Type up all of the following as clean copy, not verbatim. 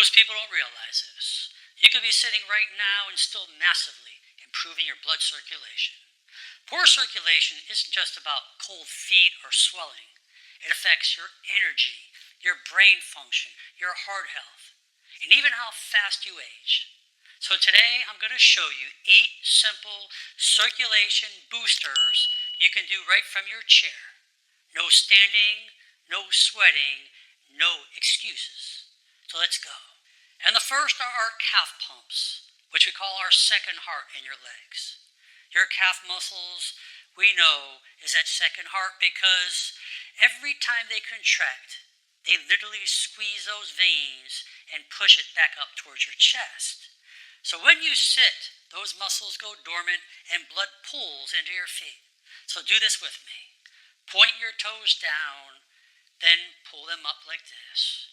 Most people don't realize this. You could be sitting right now and still massively improving your blood circulation. Poor circulation isn't just about cold feet or swelling. It affects your energy, your brain function, your heart health, and even how fast you age. So today I'm going to show you 8 simple circulation boosters you can do right from your chair. No standing, no sweating, no excuses. So let's go. And the first are our calf pumps, which we call our second heart in your legs. Your calf muscles, we know, is that second heart because every time they contract, they literally squeeze those veins and push it back up towards your chest. So when you sit, those muscles go dormant and blood pools into your feet. So do this with me. Point your toes down, then pull them up like this.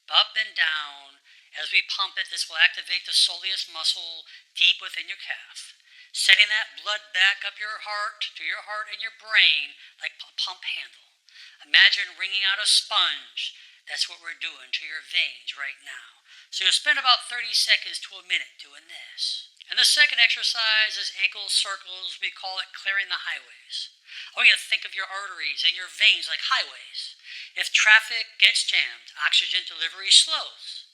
Up and down. As we pump it, this will activate the soleus muscle deep within your calf, sending that blood back up your heart, to your heart and your brain like a pump handle. Imagine wringing out a sponge. That's what we're doing to your veins right now. So you'll spend about 30 seconds to a minute doing this. And the second exercise is ankle circles. We call it clearing the highways. I want you to think of your arteries and your veins like highways. If traffic gets jammed, oxygen delivery slows.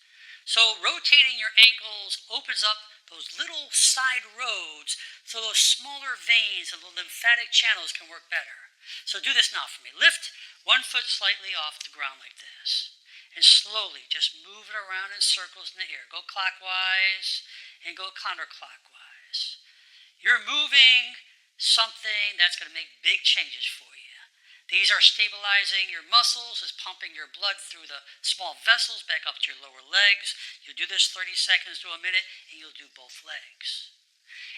So rotating your ankles opens up those little side roads so those smaller veins and the lymphatic channels can work better. So do this now for me. Lift one foot slightly off the ground like this. And slowly just move it around in circles in the air. Go clockwise and go counterclockwise. You're moving something that's going to make big changes for you. These are stabilizing your muscles, is pumping your blood through the small vessels back up to your lower legs. You'll do this 30 seconds to a minute, and you'll do both legs.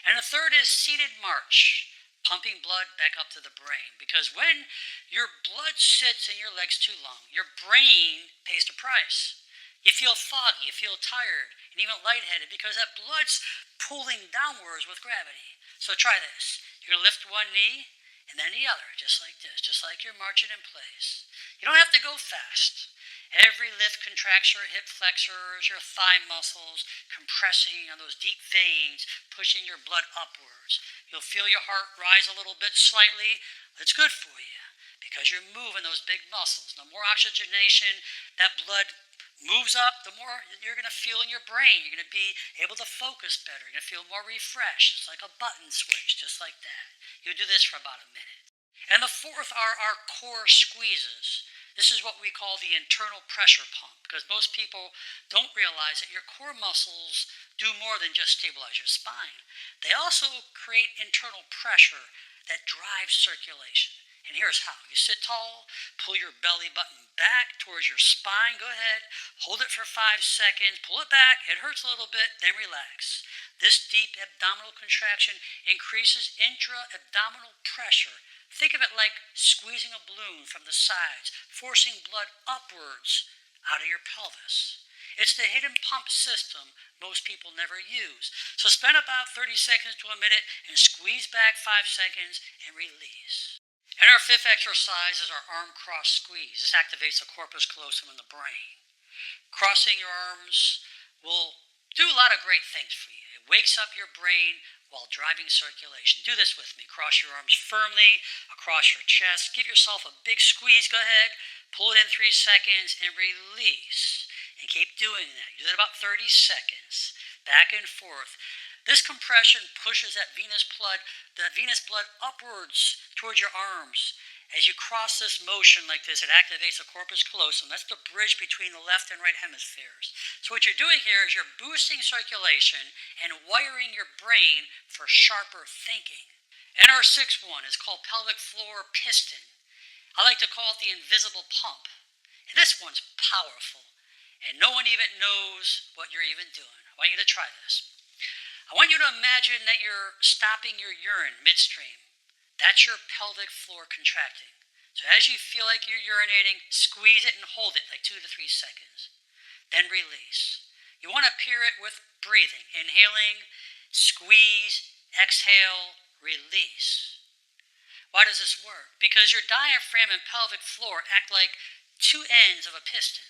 And the third is seated march, pumping blood back up to the brain. Because when your blood sits in your legs too long, your brain pays the price. You feel foggy, you feel tired, and even lightheaded because that blood's pulling downwards with gravity. So try this. You're going to lift one knee, and then the other, just like this, just like you're marching in place. You don't have to go fast. Every lift contracts your hip flexors, your thigh muscles, compressing on those deep veins, pushing your blood upwards. You'll feel your heart rise a little bit slightly. It's good for you because you're moving those big muscles. The more oxygenation that blood moves up, the more you're going to feel in your brain. You're going to be able to focus better. You're going to feel more refreshed. It's like a button switch, just like that. You'll do this for about a minute. And the fourth are our core squeezes. This is what we call the internal pressure pump because most people don't realize that your core muscles do more than just stabilize your spine. They also create internal pressure that drives circulation. And here's how. You sit tall, pull your belly button back towards your spine. Go ahead, hold it for 5 seconds, pull it back. It hurts a little bit, then relax. This deep abdominal contraction increases intra-abdominal pressure. Think of it like squeezing a balloon from the sides, forcing blood upwards out of your pelvis. It's the hidden pump system most people never use. So spend about 30 seconds to a minute and squeeze back 5 seconds and release. And our fifth exercise is our arm cross squeeze. This activates the corpus callosum in the brain. Crossing your arms will do a lot of great things for you. It wakes up your brain while driving circulation. Do this with me. Cross your arms firmly across your chest. Give yourself a big squeeze. Go ahead. Pull it in 3 seconds and release. And keep doing that. You do that about 30 seconds. Back and forth. This compression pushes that venous blood upwards towards your arms. As you cross this motion like this, it activates the corpus callosum. That's the bridge between the left and right hemispheres. So what you're doing here is you're boosting circulation and wiring your brain for sharper thinking. And our sixth one is called pelvic floor piston. I like to call it the invisible pump. And this one's powerful. And no one even knows what you're even doing. I want you to try this. I want you to imagine that you're stopping your urine midstream. That's your pelvic floor contracting. So as you feel like you're urinating, squeeze it and hold it like 2 to 3 seconds. Then release. You want to pair it with breathing. Inhaling, squeeze, exhale, release. Why does this work? Because your diaphragm and pelvic floor act like 2 ends of a piston.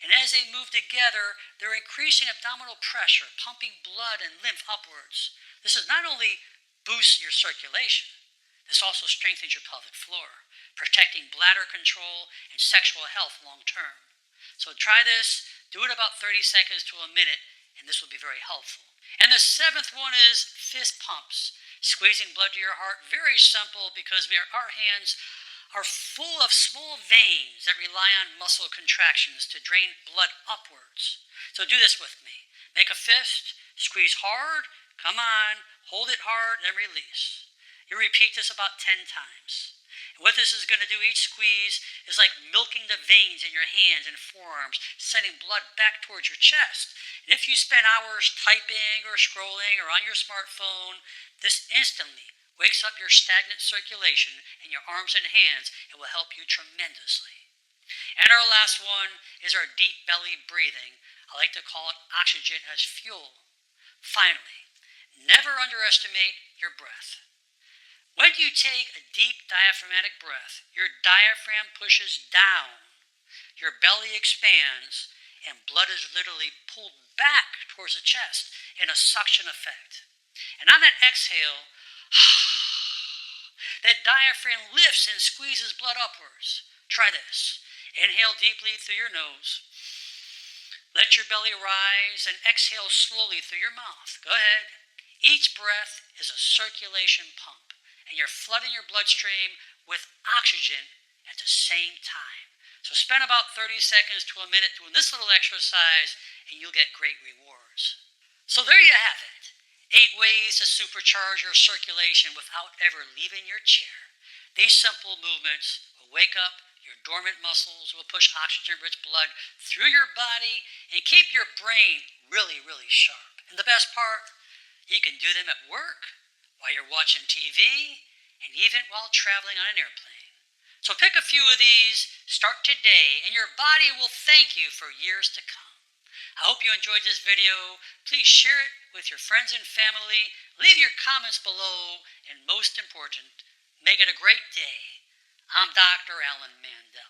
And as they move together, they're increasing abdominal pressure, pumping blood and lymph upwards. This is not only boosts your circulation, this also strengthens your pelvic floor, protecting bladder control and sexual health long term. So try this, do it about 30 seconds to a minute, and this will be very helpful. And the seventh one is fist pumps, squeezing blood to your heart. Very simple because our hands are full of small veins that rely on muscle contractions to drain blood upwards. So do this with me. Make a fist, squeeze hard, come on, hold it hard, and release. You repeat this about 10 times. And what this is going to do, each squeeze is like milking the veins in your hands and forearms, sending blood back towards your chest. And if you spend hours typing or scrolling or on your smartphone, this instantly wakes up your stagnant circulation in your arms and hands. It will help you tremendously. And our last one is our deep belly breathing. I like to call it oxygen as fuel. Finally, never underestimate your breath. When you take a deep diaphragmatic breath, your diaphragm pushes down, your belly expands, and blood is literally pulled back towards the chest in a suction effect. And on that exhale, that diaphragm lifts and squeezes blood upwards. Try this. Inhale deeply through your nose. Let your belly rise and exhale slowly through your mouth. Go ahead. Each breath is a circulation pump, and you're flooding your bloodstream with oxygen at the same time. So spend about 30 seconds to a minute doing this little exercise, and you'll get great rewards. So there you have it. 8 ways to supercharge your circulation without ever leaving your chair. These simple movements will wake up your dormant muscles, will push oxygen-rich blood through your body, and keep your brain really, really sharp. And the best part, you can do them at work, while you're watching TV, and even while traveling on an airplane. So pick a few of these, start today, and your body will thank you for years to come. I hope you enjoyed this video. Please share it with your friends and family. Leave your comments below, and most important, make it a great day. I'm Dr. Alan Mandel.